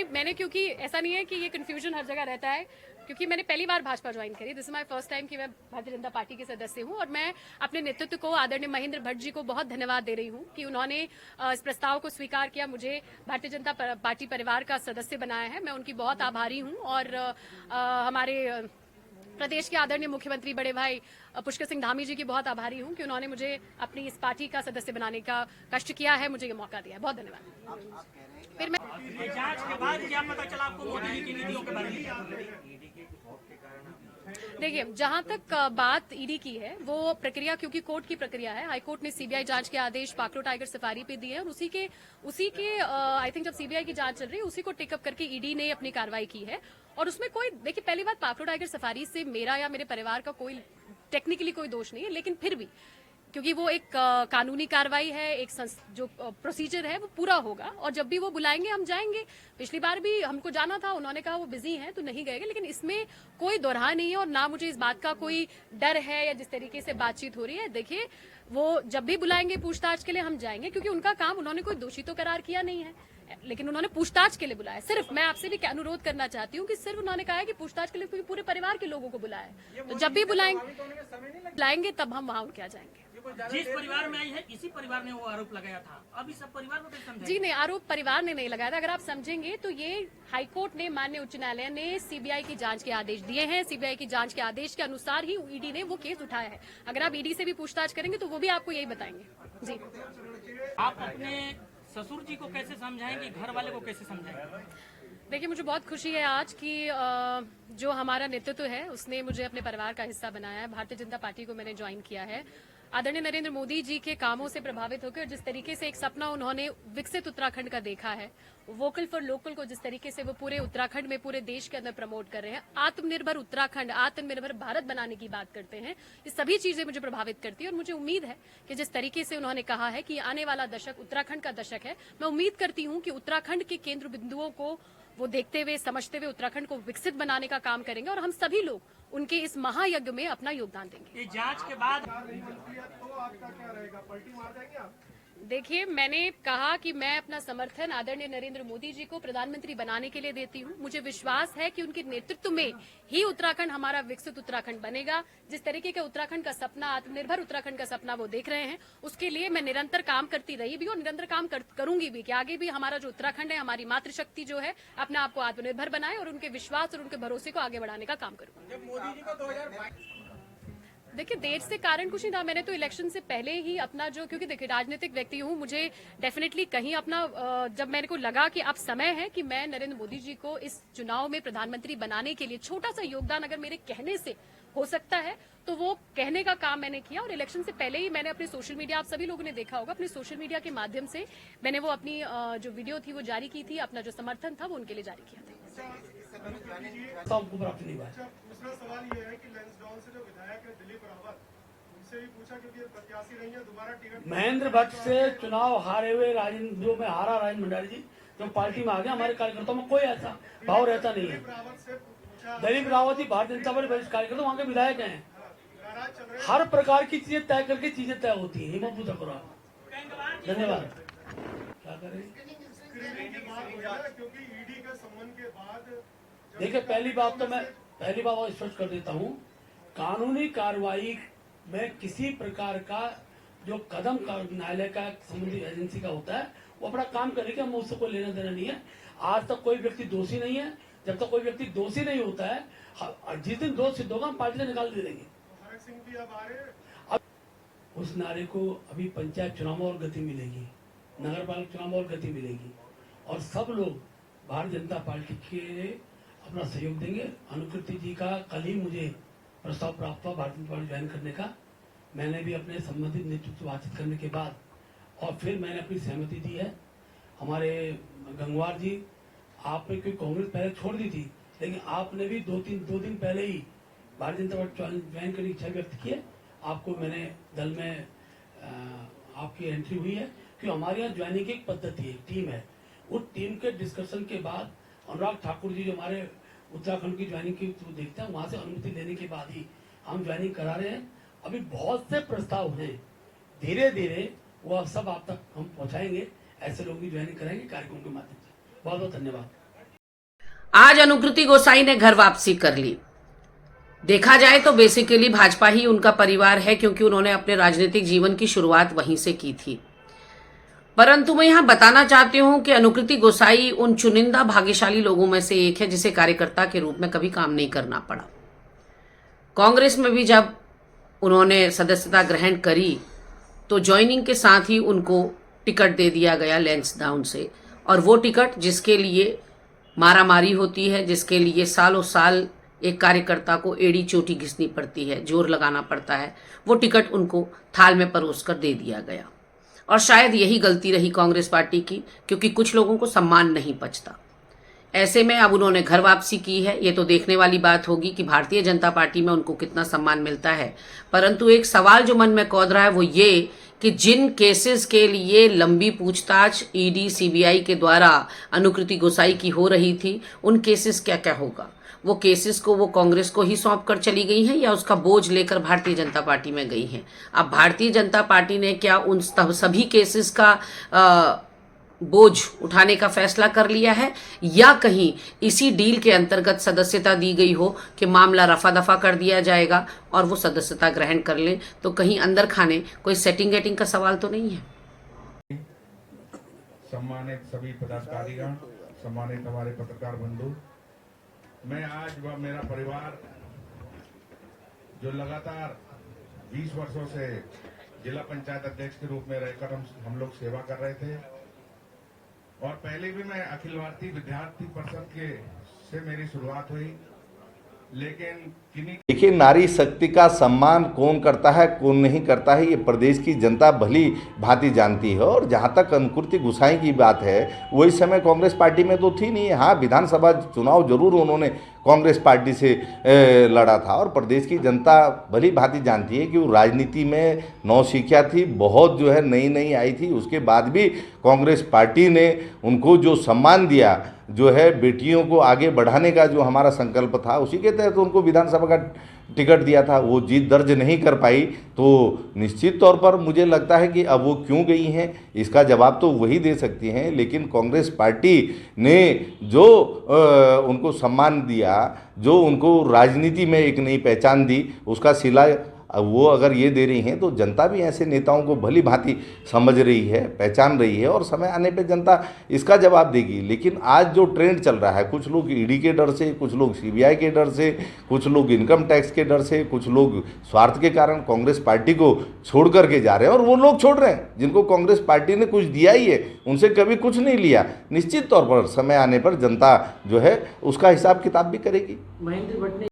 मैंने क्योंकि ऐसा नहीं है कि ये कंफ्यूजन हर जगह रहता है, क्योंकि मैंने पहली बार भाजपा ज्वाइन करी। This is my first time कि मैं भारतीय जनता पार्टी के सदस्य हूं, और मैं अपने नेतृत्व को आदरणीय महेंद्र भट्ट जी को बहुत धन्यवाद दे रही हूं कि उन्होंने इस प्रस्ताव को स्वीकार किया, मुझे भारतीय जनता पार्टी परिवार का सदस्य बनाया है। मैं उनकी बहुत आभारी हूं, और हमारे प्रदेश के आदरणीय मुख्यमंत्री बड़े भाई पुष्कर सिंह धामी जी की बहुत आभारी हूं कि उन्होंने मुझे अपनी इस पार्टी का सदस्य बनाने का कष्ट किया है, मुझे ये मौका दिया है। बहुत धन्यवाद। फिर मैं जांच के बाद क्या पता चला आपको मोदी जी की नीतियों के बारे में? देखिए, जहां तक बात ईडी की है, वो प्रक्रिया क्योंकि कोर्ट की प्रक्रिया है। हाईकोर्ट ने सीबीआई जांच के आदेश पाकरो टाइगर सफारी पे दिए हैं, और उसी के आई थिंक जब सीबीआई की जांच चल रही है, उसी को टेकअप करके ईडी ने अपनी कार्रवाई की है। और उसमें कोई, देखिए, पहली बात, पाकरो टाइगर सफारी से मेरा या मेरे परिवार का कोई टेक्निकली कोई दोष नहीं है, लेकिन फिर भी क्योंकि वो एक कानूनी कार्रवाई है, एक जो प्रोसीजर है वो पूरा होगा, और जब भी वो बुलाएंगे हम जाएंगे। पिछली बार भी हमको जाना था, उन्होंने कहा वो बिजी हैं तो नहीं गए, लेकिन इसमें कोई दोहरा नहीं है, और ना मुझे इस बात का कोई डर है या जिस तरीके से बातचीत हो रही है। देखिए, वो जब भी बुलाएंगे पूछताछ के लिए हम जाएंगे, क्योंकि उनका काम, उन्होंने कोई दोषी तो करार किया नहीं है, लेकिन उन्होंने पूछताछ के लिए बुलाया। सिर्फ मैं आपसे भी अनुरोध करना चाहती हूँ कि सिर्फ उन्होंने कहा है कि पूछताछ के लिए, क्योंकि पूरे परिवार के लोगों को बुलाया है, तो जब भी बुलाएंगे तब हम वहां उनके यहाँ जाएंगे। जिस परिवार में आई है, इसी परिवार ने वो आरोप लगाया था। अब इस सब परिवार को कैसे समझाएं? जी नहीं, आरोप परिवार ने नहीं लगाया था। अगर आप समझेंगे तो ये हाईकोर्ट ने, माननीय उच्च न्यायालय ने सीबीआई की जांच के आदेश दिए हैं। सीबीआई की जांच के आदेश के अनुसार ही ईडी ने वो केस उठाया है। अगर आप ईडी से भी पूछताछ करेंगे तो वो भी आपको यही बताएंगे। जी, आप अपने ससुर जी को कैसे समझाएंगे, घर वाले को कैसे समझाएंगे? देखिए, मुझे बहुत खुशी है आज कि जो हमारा नेतृत्व है उसने मुझे अपने परिवार का हिस्सा बनाया है। भारतीय जनता पार्टी को मैंने ज्वाइन किया है आदरणीय नरेंद्र मोदी जी के कामों से प्रभावित होकर। जिस तरीके से एक सपना उन्होंने विकसित उत्तराखंड का देखा है, वोकल फॉर लोकल को जिस तरीके से वो पूरे उत्तराखंड में, पूरे देश के अंदर प्रमोट कर रहे हैं, आत्मनिर्भर उत्तराखंड, आत्मनिर्भर भारत बनाने की बात करते हैं, ये सभी चीजें मुझे प्रभावित करती है। और मुझे उम्मीद है कि जिस तरीके से उन्होंने कहा है कि आने वाला दशक उत्तराखंड का दशक है, मैं उम्मीद करती हूं कि उत्तराखंड के केंद्र बिंदुओं को वो देखते हुए, समझते हुए उत्तराखंड को विकसित बनाने का काम करेंगे, और हम सभी लोग उनके इस महायज्ञ में अपना योगदान देंगे। ये जांच के बाद तो आपका क्या रहेगा, पलटी मार जाएंगे आप? देखिए, मैंने कहा कि मैं अपना समर्थन आदरणीय नरेंद्र मोदी जी को प्रधानमंत्री बनाने के लिए देती हूं। मुझे विश्वास है कि उनके नेतृत्व में ही उत्तराखंड हमारा विकसित उत्तराखंड बनेगा। जिस तरीके का उत्तराखंड का सपना, आत्मनिर्भर उत्तराखंड का सपना वो देख रहे हैं, उसके लिए मैं निरंतर काम करती रही भी और निरंतर काम करूंगी भी कि आगे भी हमारा जो उत्तराखंड है, हमारी मातृशक्ति जो है, अपने आप को आत्मनिर्भर बनाए और उनके विश्वास और उनके भरोसे को आगे बढ़ाने का काम करूंगी। जब मोदी जी को 2022 देखिए, देर से कारण कुछ नहीं था। मैंने तो इलेक्शन से पहले ही अपना जो, क्योंकि देखिए राजनीतिक व्यक्ति हूँ, मुझे डेफिनेटली कहीं अपना, जब मेरे को लगा कि अब समय है कि मैं नरेंद्र मोदी जी को इस चुनाव में प्रधानमंत्री बनाने के लिए छोटा सा योगदान अगर मेरे कहने से हो सकता है तो वो कहने का काम मैंने किया। और इलेक्शन से पहले ही मैंने अपने सोशल मीडिया, आप सभी लोगों ने देखा होगा, अपने सोशल मीडिया के माध्यम से मैंने वो अपनी जो वीडियो थी वो जारी की थी, अपना जो समर्थन था वो उनके लिए जारी किया था। दूसरा सवाल ये है कि लैंसडाउन से जो विधायक है दिलीप रावत, उनसे भी पूछा, क्योंकि प्रत्याशी नहीं है, दोबारा टिकट महेंद्र भट्ट से चुनाव हारे हुए राजेंद्र, जो में हारा राजेंद्र भंडारी जी, जो पार्टी में आ गया, हमारे कार्यकर्ताओं में कोई ऐसा भाव रहता नहीं है। रावत से पूछा, दिलीप रावत जी भारतीय जनता पार्टी वरिष्ठ कार्यकर्ता, वहाँ के विधायक हैं। नाराज चल रहे हर प्रकार की चीजें तय करके चीजें तय होती है। हिम्मत पूछा करो आप। धन्यवाद। क्या करें, स्क्रीनिंग की बात हो जाए, क्योंकि ईडी के सम्मन के बाद देखिए, पहली बात और स्पष्ट कर देता हूँ, कानूनी कार्रवाई में किसी प्रकार का जो कदम न्यायालय का संबंधित एजेंसी का होता है, वो अपना काम करेगी, हम उससे कोई लेना देना नहीं है। आज तक कोई व्यक्ति दोषी नहीं है। जब तक कोई व्यक्ति दोषी नहीं होता है, जिस दिन दोष सिद्ध होगा हम पार्टी से निकाल दे देंगे। हरक सिंह भी अब आ रहे हैं। अब उस नारे को अभी पंचायत चुनाव में और गति मिलेगी, नगर पालिका चुनाव में और गति मिलेगी, और सब लोग भारतीय जनता पार्टी के अपना सहयोग देंगे। अनुकृति जी का कल ही मुझे प्रस्ताव प्राप्त हुआ भारतीय जनता पार्टी ज्वाइन करने का। मैंने भी अपने संबंधित नेतृत्व से बातचीत करने के बाद और फिर मैंने अपनी सहमति दी है। हमारे गंगवार जी, आपने कोई कांग्रेस पहले छोड़ दी थी, लेकिन आपने भी दो दिन पहले ही भारतीय जनता पार्टी ज्वाइन करने की इच्छा व्यक्त की है। आपको मैंने दल में आपकी एंट्री हुई है, क्योंकि हमारे यहाँ ज्वाइनिंग की एक पद्धति है, टीम है। उस टीम के डिस्कशन के बाद अनुराग ठाकुर जी जो हमारे उत्तराखंड की ज्वाइनिंग की देखते हैं, वहां से अनुमति लेने के बाद ही हम ज्वाइनिंग करा रहे हैं। अभी बहुत से प्रस्ताव हैं, धीरे धीरे वो सब आप तक हम पहुंचाएंगे। ऐसे लोग भी ज्वाइनिंग कराएंगे कार्यक्रम के माध्यम से। बहुत बहुत धन्यवाद। आज अनुकृति गोसाई ने घर वापसी कर ली। देखा जाए तो बेसिकली भाजपा ही उनका परिवार है, क्योंकि उन्होंने अपने राजनीतिक जीवन की शुरुआत वहीं से की थी। परंतु मैं यहां बताना चाहती हूं कि अनुकृति गोसाई उन चुनिंदा भाग्यशाली लोगों में से एक है जिसे कार्यकर्ता के रूप में कभी काम नहीं करना पड़ा। कांग्रेस में भी जब उन्होंने सदस्यता ग्रहण करी तो ज्वाइनिंग के साथ ही उनको टिकट दे दिया गया लैंसडाउन से, और वो टिकट जिसके लिए मारामारी होती है, जिसके लिए सालों साल एक कार्यकर्ता को एड़ी चोटी घिसनी पड़ती है, जोर लगाना पड़ता है, वो टिकट उनको थाल में परोस कर दे दिया गया। और शायद यही गलती रही कांग्रेस पार्टी की, क्योंकि कुछ लोगों को सम्मान नहीं पचता। ऐसे में अब उन्होंने घर वापसी की है। ये तो देखने वाली बात होगी कि भारतीय जनता पार्टी में उनको कितना सम्मान मिलता है। परंतु एक सवाल जो मन में कौध रहा है वो ये कि जिन केसेस के लिए लंबी पूछताछ ईडी सीबीआई के द्वारा अनुकृति गोसाई की हो रही थी, उन केसेस क्या क्या होगा? वो केसेस को वो कांग्रेस को ही सौंप कर चली गई हैं या उसका बोझ लेकर भारतीय जनता पार्टी में गई हैं? अब भारतीय जनता पार्टी ने क्या उन सभी केसेस का बोझ उठाने का फैसला कर लिया है, या कहीं इसी डील के अंतर्गत सदस्यता दी गई हो कि मामला रफा दफा कर दिया जाएगा और वो सदस्यता ग्रहण कर लें? तो कहीं अंदर खाने कोई सेटिंग गेटिंग का सवाल तो नहीं है? सम्मानित सभी पदाधिकारीगण, सम्मानित हमारे पत्रकार बंधु, मैं आज व मेरा परिवार जो लगातार 20 वर्षों से जिला पंचायत अध्यक्ष के रूप में रहकर हम लोग सेवा कर रहे थे, और पहले भी मैं अखिल भारतीय विद्यार्थी परिषद से मेरी शुरुआत हुई, लेकिन देखिए, नारी शक्ति का सम्मान कौन करता है कौन नहीं करता है ये प्रदेश की जनता भली भांति जानती है। और जहां तक अनुकृति गोसाई की बात है, वही समय कांग्रेस पार्टी में तो थी नहीं। हाँ, विधानसभा चुनाव जरूर उन्होंने कांग्रेस पार्टी से लड़ा था, और प्रदेश की जनता भली भांति जानती है कि वो राजनीति में नौसिखिया थी, बहुत जो है नई आई थी। उसके बाद भी कांग्रेस पार्टी ने उनको जो सम्मान दिया, जो है बेटियों को आगे बढ़ाने का जो हमारा संकल्प था, उसी के तहत उनको विधानसभा का टिकट दिया था। वो जीत दर्ज नहीं कर पाई, तो निश्चित तौर पर मुझे लगता है कि अब वो क्यों गई हैं इसका जवाब तो वही दे सकती हैं। लेकिन कांग्रेस पार्टी ने जो उनको सम्मान दिया, जो उनको राजनीति में एक नई पहचान दी, उसका सिला वो अगर ये दे रही हैं तो जनता भी ऐसे नेताओं को भली भांति समझ रही है, पहचान रही है, और समय आने पे जनता इसका जवाब देगी। लेकिन आज जो ट्रेंड चल रहा है, कुछ लोग ईडी के डर से, कुछ लोग सीबीआई के डर से, कुछ लोग इनकम टैक्स के डर से, कुछ लोग स्वार्थ के कारण कांग्रेस पार्टी को छोड़ करके जा रहे हैं। और वो लोग छोड़ रहे हैं जिनको कांग्रेस पार्टी ने कुछ दिया ही है, उनसे कभी कुछ नहीं लिया। निश्चित तौर पर समय आने पर जनता जो है उसका हिसाब किताब भी करेगी।